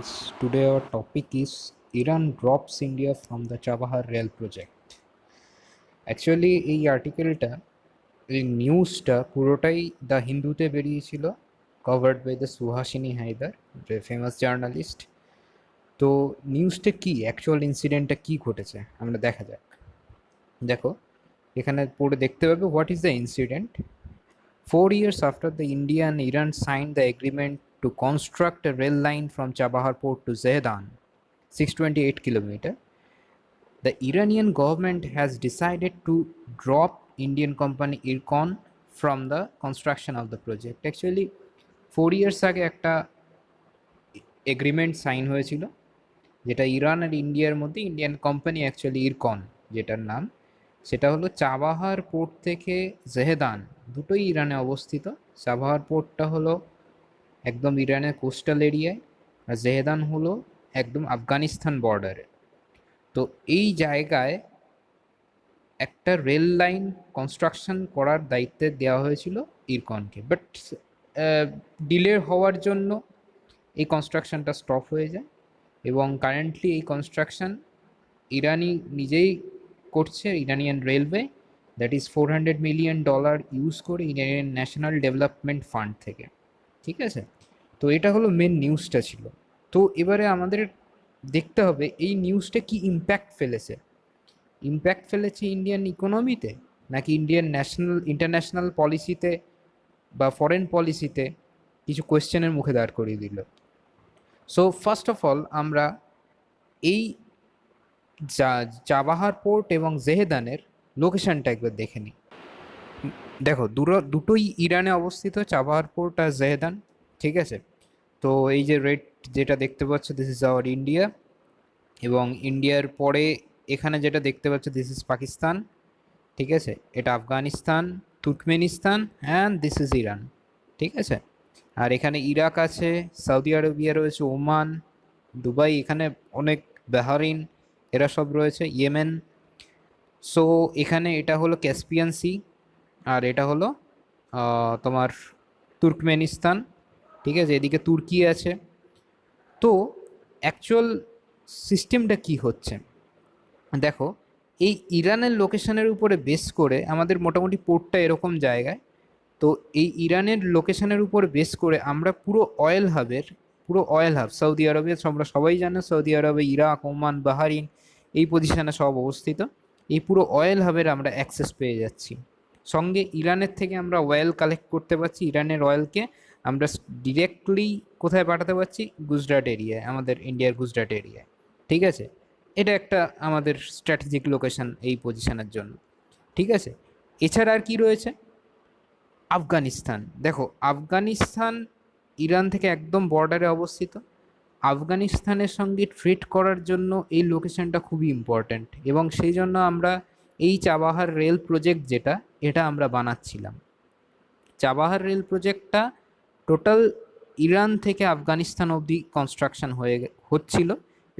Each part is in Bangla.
friends. Today our topic is Iran drops India from the Chabahar rail project. Actually এই আর্টিকেলটা এই নিউজটা পুরোটাই দ্য হিন্দুতে বেরিয়েছিল, covered by the Suhasini Haidar, যে ফেমাস জার্নালিস্ট। তো নিউজটা কি, অ্যাকচুয়াল ইনসিডেন্টটা কি ঘটেছে আমরা দেখা যাক। দেখো, এখানে পড়ে দেখতে পাবে what is the incident. 4 years after the India and Iran signed the agreement to construct a rail line from Chabahar port to Zehedan, 628 km, the Iranian government has decided to drop Indian company Ircon from the construction of the project. Actually, 4 years আগে একটা এগ্রিমেন্ট সাইন হয়েছিল, যেটা ইরান আর ইন্ডিয়ার মধ্যে। ইন্ডিয়ান কোম্পানি অ্যাকচুয়ালি ইরকন যেটার নাম, সেটা হলো চাবাহার পোর্ট থেকে জেহেদান, দুটোই ইরানে অবস্থিত। চাবাহার পোর্টটা হলো একদম ইরানের কোস্টাল এরিয়ায়, আর জেহেদান হলো একদম আফগানিস্তান বর্ডারে। তো এই জায়গায় একটা রেল লাইন কনস্ট্রাকশন করার দায়িত্বে দেওয়া হয়েছিল ইরকনকে, বাট ডিলে হওয়ার জন্য এই কনস্ট্রাকশনটা স্টপ হয়ে যায়। এবং কারেন্টলি এই কনস্ট্রাকশন ইরানি নিজেই করছে, Iranian railway, that is $400 million use করে ইরানিয়ান ন্যাশনাল ডেভেলপমেন্ট ফান্ড থেকে। ঠিক আছে, তো এটা হলো মেন নিউজটা ছিল। তো এবারে আমাদের দেখতে হবে এই নিউজটা কি ইম্প্যাক্ট ফেলেছে। ইম্প্যাক্ট ফেলেছে ইন্ডিয়ান ইকোনমিতে, নাকি ইন্ডিয়ান ইন্টারন্যাশনাল পলিসিতে বা ফরেন পলিসিতে কিছু কোয়েশ্চেনের মুখে দাঁড় করিয়ে দিল। সো ফার্স্ট অফ অল আমরা এই চাবাহার পোর্ট এবং জেহেদানের লোকেশনটা একবার দেখে নিই। দেখো, দুটোই ইরানে অবস্থিত, চাবাহার পোর্ট আর জেহেদান। ঠিক আছে, তো এই যে রেড যেটা দেখতে পাচ্ছ, দিস ইজ আওয়ার ইন্ডিয়া, এবং ইন্ডিয়ার পরে এখানে যেটা দেখতে পাচ্ছ, দিস ইজ পাকিস্তান। ঠিক আছে, এটা Afghanistan, Turkmenistan, and this is Iran. ঠিক আছে, আর এখানে ইরাক আছে, সৌদি আরবিয়া রয়েছে, ওমান, দুবাই, এখানে অনেক বাহরিন, এরা সব রয়েছে, ইয়েমেন। সো এখানে এটা হলো ক্যাসপিয়ান সি, আর এটা হলো তোমার তুর্কমেনিস্তান। ঠিক আছে, এদিকে তুর্কি আছে। তো অ্যাকচুয়াল সিস্টেমটা কি হচ্ছে দেখো, এই ইরানের লোকেশনের উপরে বেস করে আমাদের মোটামুটি পোর্টটা এরকম জায়গায়। তো এই ইরানের লোকেশনের উপর বেস করে আমরা পুরো অয়েল হাব সৌদি আরবে, আমরা সবাই জানো সৌদি আরবে, ইরাক, ওমান, বাহারিন, এই পজিশনে সব অবস্থিত। এই পুরো অয়েল হাবের আমরা অ্যাক্সেস পেয়ে যাচ্ছি। সঙ্গে ইরানের থেকে আমরা অয়েল কালেক্ট করতে পারছি, ইরানের অয়েলকে আমরা ডিরেক্টলি কোথায় পাঠাতে পারছি, গুজরাট এরিয়ায়, আমাদের ইন্ডিয়ার গুজরাট এরিয়ায়। ঠিক আছে, এটা একটা আমাদের স্ট্র্যাটেজিক লোকেশন এই পজিশনের জন্য। ঠিক আছে, এছাড়া আর কি রয়েছে, আফগানিস্তান। দেখো, আফগানিস্তান ইরান থেকে একদম বর্ডারে অবস্থিত। আফগানিস্তানের সঙ্গে ট্রেড করার জন্য এই লোকেশনটা খুবই ইম্পর্ট্যান্ট, এবং সেই জন্য আমরা এই চাবাহার রেল প্রজেক্ট এটা আমরা বানাচ্ছিলাম। চাবাহার রেল প্রজেক্টটা টোটাল ইরান থেকে আফগানিস্তান অবধি কনস্ট্রাকশন হচ্ছিল,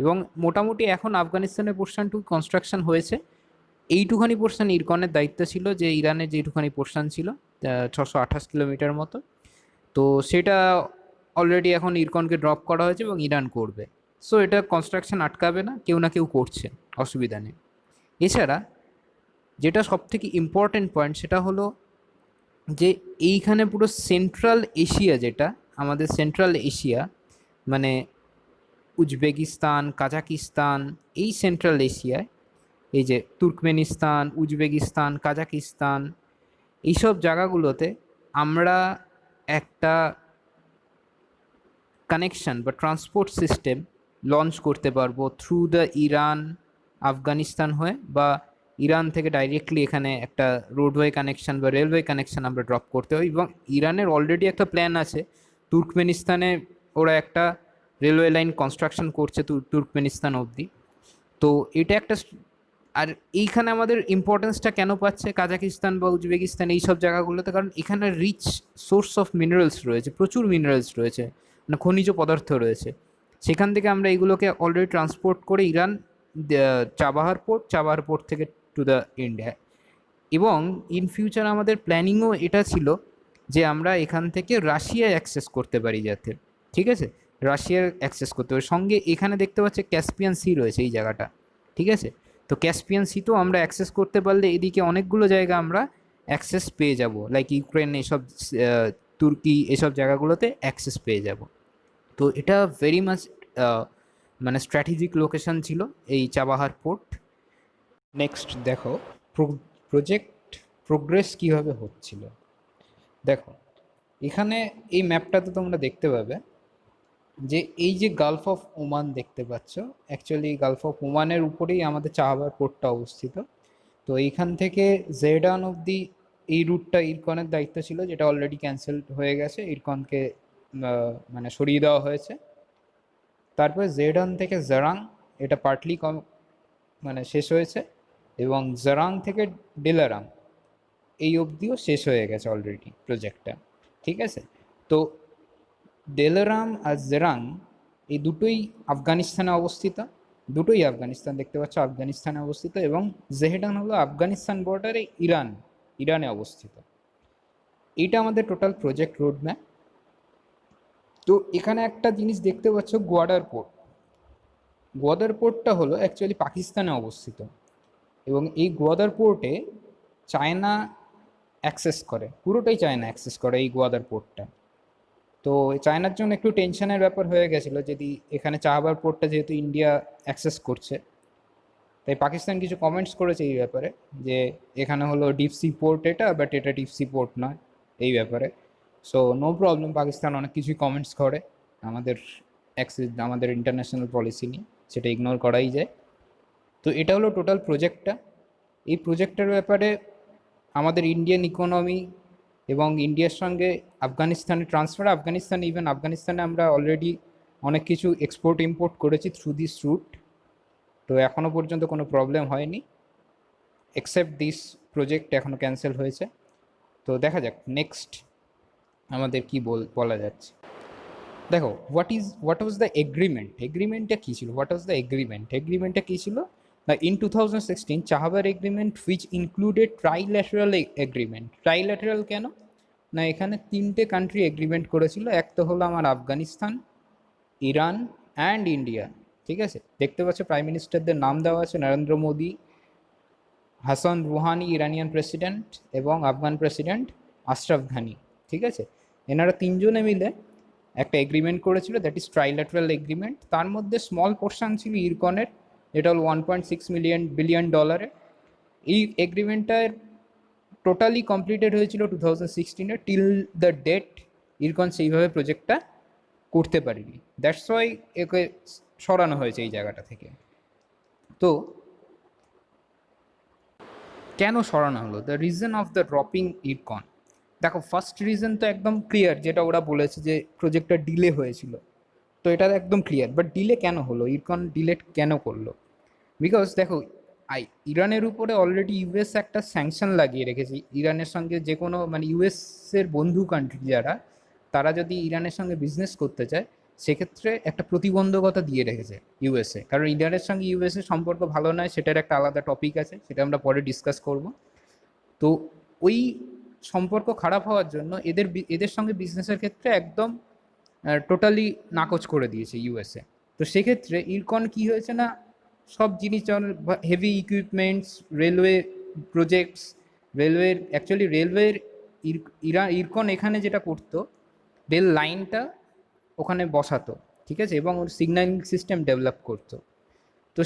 এবং মোটামুটি এখন আফগানিস্তানের পোর্শনটুকু কনস্ট্রাকশন হয়েছে। এইটুখানি পোর্শন ইরকনের দায়িত্ব ছিল, যে ইরানের যেটুখানি পোর্শন ছিল 628 কিলোমিটার মতো, তো সেটা অলরেডি এখন ইরকনকে ড্রপ করা হয়েছে এবং ইরান করবে। সো এটা কনস্ট্রাকশন আটকাবে না, কেউ না কেউ করছে, অসুবিধা নেই। এছাড়া যেটা সবথেকে ইম্পর্টেন্ট পয়েন্ট, সেটা হলো যে এইখানে পুরো সেন্ট্রাল এশিয়া, যেটা আমাদের সেন্ট্রাল এশিয়া, মানে উজবেকিস্তান, কাজাকিস্তান, এই সেন্ট্রাল এশিয়ায় এই যে তুর্কমেনিস্তান, উজবেকিস্তান, কাজাকিস্তান, এইসব জায়গাগুলোতে আমরা একটা কানেকশন বা ট্রান্সপোর্ট সিস্টেম লঞ্চ করতে পারবো থ্রু দ্য ইরান আফগানিস্তান হয়ে, বা ইরান থেকে ডাইরেক্টলি এখানে একটা রোডওয়ে কানেকশন বা রেলওয়ে কানেকশন আমরা ড্রপ করতে হয়। এবং ইরানের অলরেডি একটা প্ল্যান আছে, তুর্কমেনিস্তানে ওরা একটা রেলওয়ে লাইন কনস্ট্রাকশন করছে তুর্কমেনিস্তান অবধি। তো এটা একটা, আর এইখানে আমাদের ইম্পর্টেন্সটা কেন পাচ্ছে কাজাকিস্তান বা উজবেকিস্তান, এইসব জায়গাগুলোতে, কারণ এখানে রিচ সোর্স অফ মিনারেলস রয়েছে, প্রচুর মিনারেলস রয়েছে, মানে খনিজ পদার্থ রয়েছে। সেখান থেকে আমরা এগুলোকে অলরেডি ট্রান্সপোর্ট করে ইরান, চাবাহার পোর্ট থেকে টু দ্য ইন্ডিয়া। এবং ইন ফিউচার আমাদের প্ল্যানিংও এটা ছিল যে আমরা এখান থেকে রাশিয়ায় অ্যাক্সেস করতে পারি যাতে। ঠিক আছে, রাশিয়ার অ্যাক্সেস করতে পারবে। সঙ্গে এখানে দেখতে পাচ্ছে ক্যাসপিয়ান সি রয়েছে এই জায়গাটা, ঠিক আছে? তো ক্যাসপিয়ান সি তো আমরা অ্যাক্সেস করতে পারলে এদিকে অনেকগুলো জায়গা আমরা অ্যাক্সেস পেয়ে যাব, লাইক ইউক্রেন এসব, তুর্কি এসব জায়গাগুলোতে অ্যাক্সেস পেয়ে যাব। তো এটা ভেরি মাচ মানে স্ট্র্যাটেজিক লোকেশন ছিল এই চাবাহার পোর্ট। নেক্সট দেখো প্রজেক্ট প্রোগ্রেস কীভাবে হচ্ছিল। দেখো এখানে এই ম্যাপটাতে তোমরা দেখতে পাবে যে এই যে গালফ অফ ওমান দেখতে পাচ্ছ, অ্যাকচুয়ালি গালফ অফ ওমানের উপরেই আমাদের চাবাহার পোর্টটা অবস্থিত। তো এইখান থেকে জেডান অবধি এই রুটটা ইরকনের দায়িত্ব ছিল, যেটা অলরেডি ক্যান্সেল হয়ে গেছে, ইরকনকে মানে সরিয়ে দেওয়া হয়েছে। তারপরে জেডান থেকে জারাং, এটা পার্টলি মানে শেষ হয়েছে, এবং জারাং থেকে ডিলারাম এই অবধিও শেষ হয়ে গেছে অলরেডি প্রজেক্টটা, ঠিক আছে? তো ডেলারাম আর জেরাং এই দুটোই আফগানিস্তানে অবস্থিত, দুটোই আফগানিস্তান দেখতে পাচ্ছ, আফগানিস্তানে অবস্থিত, এবং জেহেডান হলো আফগানিস্তান বর্ডারে ইরানে অবস্থিত। এইটা আমাদের টোটাল প্রজেক্ট রোড ম্যাপ। তো এখানে একটা জিনিস দেখতে পাচ্ছ, গোয়াদার পোর্ট। গোয়াদার পোর্টটা হলো অ্যাকচুয়ালি পাকিস্তানে অবস্থিত, এবং এই গোয়াদার পোর্টে চায়না অ্যাক্সেস করে, পুরোটাই চায়না অ্যাক্সেস করে এই গোয়াদার পোর্টটা। তো চায়নার জন্য একটু টেনশনের ব্যাপার হয়ে গেছিলো, যদি এখানে চাবাহার পোর্টটা যেহেতু ইন্ডিয়া অ্যাক্সেস করছে, তাই পাকিস্তান কিছু কমেন্টস করেছে এই ব্যাপারে, যে এখানে হলো ডিপসি পোর্ট এটা, বাট এটা ডিপসি পোর্ট নয় এই ব্যাপারে। সো নো প্রবলেম, পাকিস্তান অনেক কিছুই কমেন্টস করে আমাদের আমাদের ইন্টারন্যাশনাল পলিসি নিয়ে, সেটা ইগনোর করাই যায়। তো এটা হলো টোটাল প্রজেক্টটা। এই প্রজেক্টের ব্যাপারে আমাদের ইন্ডিয়ান ইকোনমি এবং ইন্ডিয়ার সঙ্গে আফগানিস্তানের ট্রান্সফার, আফগানিস্তানে আমরা অলরেডি অনেক কিছু এক্সপোর্ট ইম্পোর্ট করেছি থ্রু দিস রুট। তো এখনও পর্যন্ত কোনো প্রবলেম হয়নি, এক্সেপ্ট দিস প্রজেক্ট এখনও ক্যান্সেল হয়েছে। তো দেখা যাক নেক্সট আমাদের কি বলা যাচ্ছে। দেখো হোয়াট ওয়াজ দ্য এগ্রিমেন্টটা কী ছিল, এগ্রিমেন্টটা কী ছিল না, in 2016 Chabahar agreement which included trilateral agreement. Trilateral কেন না, এখানে তিনটে কান্ট্রি এগ্রিমেন্ট করেছিল, এক তো হলো আমার আফগানিস্তান, ইরান অ্যান্ড ইন্ডিয়া, ঠিক আছে? দেখতে পাচ্ছ প্রাইম মিনিস্টারদের নাম দেওয়া আছে, Narendra Modi, Hassan Rouhani Iranian president, এবং আফগান প্রেসিডেন্ট আশরাফ ঘানি, ঠিক আছে? এনারা তিনজনে মিলে একটা এগ্রিমেন্ট করেছিল, দ্যাট ইজ ট্রাইল্যাটারাল এগ্রিমেন্ট। তার মধ্যে স্মল পোর্শন ছিল ইরকনের, এটা হল $1.6 বিলিয়ন। এই এগ্রিমেন্টটার টোটালি কমপ্লিটেড হয়েছিল 2016-এ। টিল দ্য ডেট ইরকন সেইভাবে প্রজেক্টটা করতে পারিনি, দ্যাটস ওয়াই একে সরানো হয়েছে এই জায়গাটা থেকে। তো কেন সরানো হলো, the reason of the dropping IRCON. দেখো ফার্স্ট রিজন তো একদম ক্লিয়ার, যেটা ওরা বলেছে যে প্রজেক্টটা ডিলে হয়েছিল, তো এটা একদম ক্লিয়ার। বাট ডিলে কেন হলো, ইরকন ডিলে কেন করলো? বিকজ দেখো ইরানের উপরে অলরেডি ইউএস একটা স্যাংশন লাগিয়ে রেখেছে। ইরানের সঙ্গে যে কোনো মানে ইউএসের বন্ধু কান্ট্রি যারা, তারা যদি ইরানের সঙ্গে বিজনেস করতে চায়, সেক্ষেত্রে একটা প্রতিবন্ধকতা দিয়ে রেখেছে ইউএসএ। কারণ ইরানের সঙ্গে ইউএসএ সম্পর্ক ভালো নয়, সেটার একটা আলাদা টপিক আছে, সেটা আমরা পরে ডিসকাস করব। তো ওই সম্পর্ক খারাপ হওয়ার জন্য এদের সঙ্গে বিজনেসের ক্ষেত্রে একদম টোটালি নাকচ করে দিয়েছে ইউএসএ। তো সেক্ষেত্রে ইরকন কি হয়েছে না, সব জিনিস যেমন হেভি ইকুইপমেন্টস, রেলওয়ে প্রজেক্টস, রেলওয়ের ইরকন এখানে যেটা করতো, রেল লাইনটা ওখানে বসাতো, ঠিক আছে, এবং ওর সিগন্যালিং সিস্টেম ডেভেলপ করতো। তো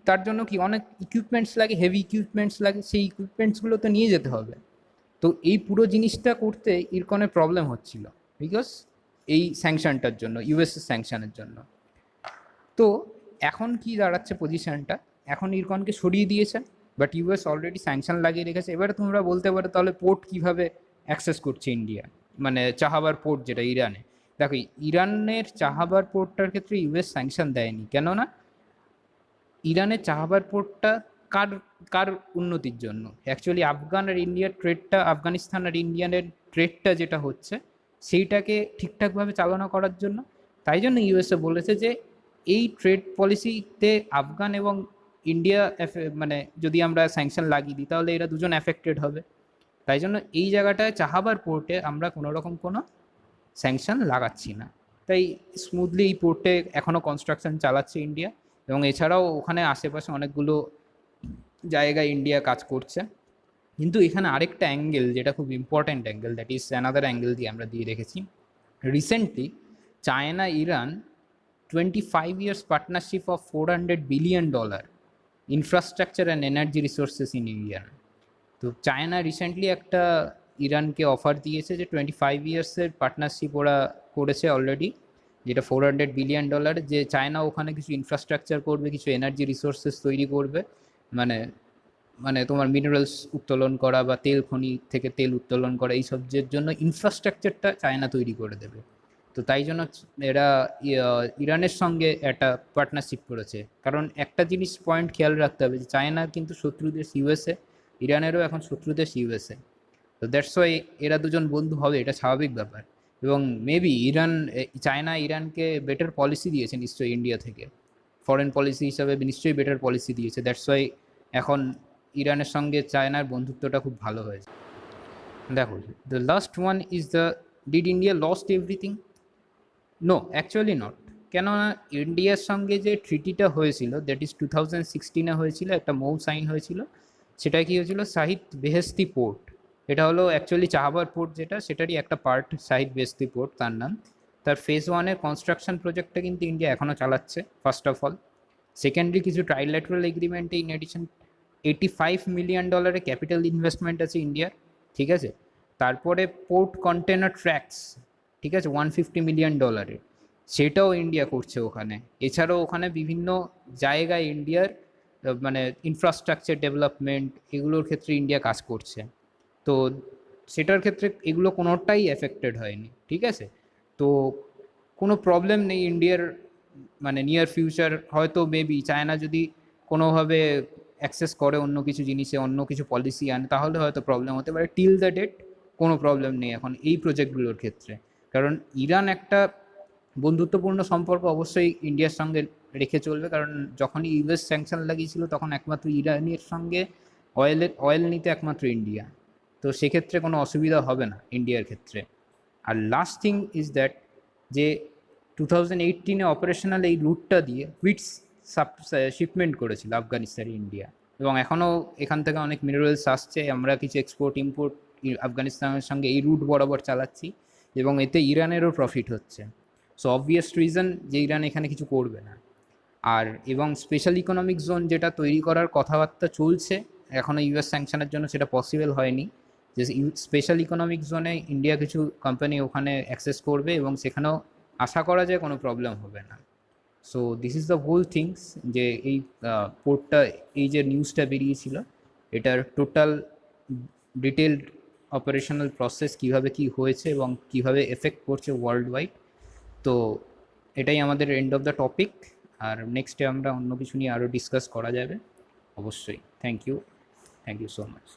তার জন্য কি অনেক ইকুইপমেন্টস লাগে, হেভি ইকুইপমেন্টস লাগে, সেই ইকুইপমেন্টসগুলো তো নিয়ে যেতে হবে। তো এই পুরো জিনিসটা করতে ইরকনের প্রবলেম হচ্ছিল, বিকজ এই স্যাংশনটার জন্য, ইউএসএ স্যাংশনের জন্য। তো এখন কি দাঁড়াচ্ছে পজিশনটা, এখন ইরকনকে সরিয়ে দিয়েছে, বাট ইউএস অলরেডি স্যাংশন লাগিয়ে রেখেছে। এবারে তোমরা বলতে পারো তাহলে পোর্ট কীভাবে অ্যাক্সেস করছে ইন্ডিয়া, মানে চাহাবার পোর্ট যেটা ইরানে। দেখো ইরানের চাহাবার পোর্টটার ক্ষেত্রে ইউএস স্যাংশন দেয়নি, কেননা ইরানের চাহাবার পোর্টটা কার কার উন্নতির জন্য, অ্যাকচুয়ালি আফগান আর ইন্ডিয়ার ট্রেডটা, আফগানিস্তান আর ইন্ডিয়ানের ট্রেডটা যেটা হচ্ছে, সেইটাকে ঠিকঠাকভাবে চালনা করার জন্য। তাই জন্য ইউএসএ বলেছে যে এই ট্রেড পলিসিতে আফগান এবং ইন্ডিয়া মানে যদি আমরা স্যাংশন লাগিয়ে দিই, তাহলে এরা দুজন অ্যাফেক্টেড হবে। তাই জন্য এই জায়গাটায় চাহাবার পোর্টে আমরা কোনো রকম কোনো স্যাংশন লাগাচ্ছি না। তাই স্মুথলি এই পোর্টে এখনও কনস্ট্রাকশন চালাচ্ছে ইন্ডিয়া, এবং এছাড়াও ওখানে আশেপাশে অনেকগুলো জায়গায় ইন্ডিয়া কাজ করছে। কিন্তু এখানে আরেকটা অ্যাঙ্গেল যেটা খুব important angle, that is another angle দিয়ে আমরা দিয়ে রেখেছি। Recently China Iran 25 years partnership of $400 billion infrastructure and energy resources in Iran. তো চায়না রিসেন্টলি একটা ইরানকে অফার দিয়েছে যে 25 ইয়ার্সের পার্টনারশিপ ওরা করেছে অলরেডি, যেটা $400 বিলিয়ন, যে চায়না ওখানে কিছু ইনফ্রাস্ট্রাকচার করবে, কিছু এনার্জি রিসোর্সেস তৈরি করবে, মানে মানে তোমার মিনারেলস উত্তোলন করা বা তেল খনি থেকে তেল উত্তোলন করা, এইসবের জন্য ইনফ্রাস্ট্রাকচারটা চায়না তৈরি করে দেবে। তো তাই জন্য এরা ইরানের সঙ্গে একটা পার্টনারশিপ করেছে। কারণ একটা জিনিস পয়েন্ট খেয়াল রাখতে হবে যে চায়নার কিন্তু শত্রু দেশ ইউএসএ, ইরানেরও এখন শত্রু দেশ ইউএসএ। তো দ্যাটস ওয়াই এরা দুজন বন্ধু হবে, এটা স্বাভাবিক ব্যাপার। এবং মেবি চায়না ইরানকে বেটার পলিসি দিয়েছে নিশ্চয়ই ইন্ডিয়া থেকে, ফরেন পলিসি হিসাবে নিশ্চয়ই বেটার পলিসি দিয়েছে। দ্যাটস ওয়াই এখন ইরানের সঙ্গে চায়নার বন্ধুত্বটা খুব ভালো হয়েছে। দেখো, the last one is the did India lost everything? No, actually not. কেননা ইন্ডিয়ার সঙ্গে যে ট্রিটিটা হয়েছিল, দ্যাট ইজ 2016 হয়েছিল, একটা মৌ সাইন হয়েছিল। সেটা কি হয়েছিল? শাহিদ বেহেস্তি পোর্ট, এটা হলো অ্যাকচুয়ালি চাহাবার পোর্ট, যেটা সেটারই একটা পার্ট, শাহিদ বেহেস্তি পোর্ট তার নাম। তার ফেজ 1-এর কনস্ট্রাকশন প্রজেক্টটা কিন্তু ইন্ডিয়া এখনও চালাচ্ছে, ফার্স্ট অফ অল। সেকেন্ডলি, কিছু ট্রাইল্যাটারাল এগ্রিমেন্টে in addition $85 million capital investment আছে ইন্ডিয়ার, ঠিক আছে। তারপরে পোর্ট কন্টেনার ট্র্যাক্স, ঠিক আছে, $150 মিলিয়ন, সেটাও ইন্ডিয়া করছে ওখানে। এছাড়াও ওখানে বিভিন্ন জায়গায় ইন্ডিয়ার মানে ইনফ্রাস্ট্রাকচার ডেভেলপমেন্ট, এগুলোর ক্ষেত্রে ইন্ডিয়া কাজ করছে। তো সেটার ক্ষেত্রে এগুলো কোনোটাই এফেক্টেড হয়নি, ঠিক আছে। তো কোনো প্রবলেম নেই ইন্ডিয়ার, মানে নিয়ার ফিউচার হয়তো মেবি চায়না যদি কোনোভাবে অ্যাক্সেস করে অন্য কিছু জিনিসে, অন্য কিছু পলিসি আনে, তাহলে হয়তো প্রবলেম হতে পারে। টিল দ্য ডেট কোনো প্রবলেম নেই এখন এই প্রজেক্টগুলোর ক্ষেত্রে। কারণ ইরান একটা বন্ধুত্বপূর্ণ সম্পর্ক অবশ্যই ইন্ডিয়ার সঙ্গে রেখে চলবে, কারণ যখনই ইউএস স্যাংশন লাগিয়েছিল তখন একমাত্র ইরানের সঙ্গে অয়েল নিতে একমাত্র ইন্ডিয়া। তো সেক্ষেত্রে কোনো অসুবিধা হবে না ইন্ডিয়ার ক্ষেত্রে। আর লাস্ট থিং ইজ দ্যাট, যে 2018 অপারেশনাল এই রুটটা দিয়ে হুইটস শিপমেন্ট করেছিল আফগানিস্তানে ইন্ডিয়া, এবং এখনও এখান থেকে অনেক মিনারেলস আসছে। আমরা কিছু এক্সপোর্ট ইম্পোর্ট আফগানিস্তানের সঙ্গে এই রুট বরাবর চালাচ্ছি, এবং এতে ইরানেরও প্রফিট হচ্ছে। সো অবভিয়াস রিজন যে ইরান এখানে কিছু করবে না। আর এবং স্পেশাল ইকোনমিক জোন যেটা তৈরি করার কথাবার্তা চলছে, এখনও ইউএস স্যাংশনের জন্য সেটা পসিবল হয়নি, যে স্পেশাল ইকোনমিক জোনে ইন্ডিয়া কিছু কোম্পানি ওখানে অ্যাক্সেস করবে, এবং সেখানেও আশা করা যায় কোনো প্রবলেম হবে না। So this is the whole things, যে এই পোর্টটা, এই যে নিউজটা বেরিয়েছিল, এটার টোটাল ডিটেলড অপারেশনাল প্রসেস কীভাবে কী হয়েছে এবং কীভাবে এফেক্ট করছে ওয়ার্ল্ড ওয়াইড। তো এটাই আমাদের এন্ড অফ দ্য টপিক। আর নেক্সটে আমরা অন্য কিছু নিয়ে আরও ডিসকাস করা যাবে অবশ্যই। Thank you so much.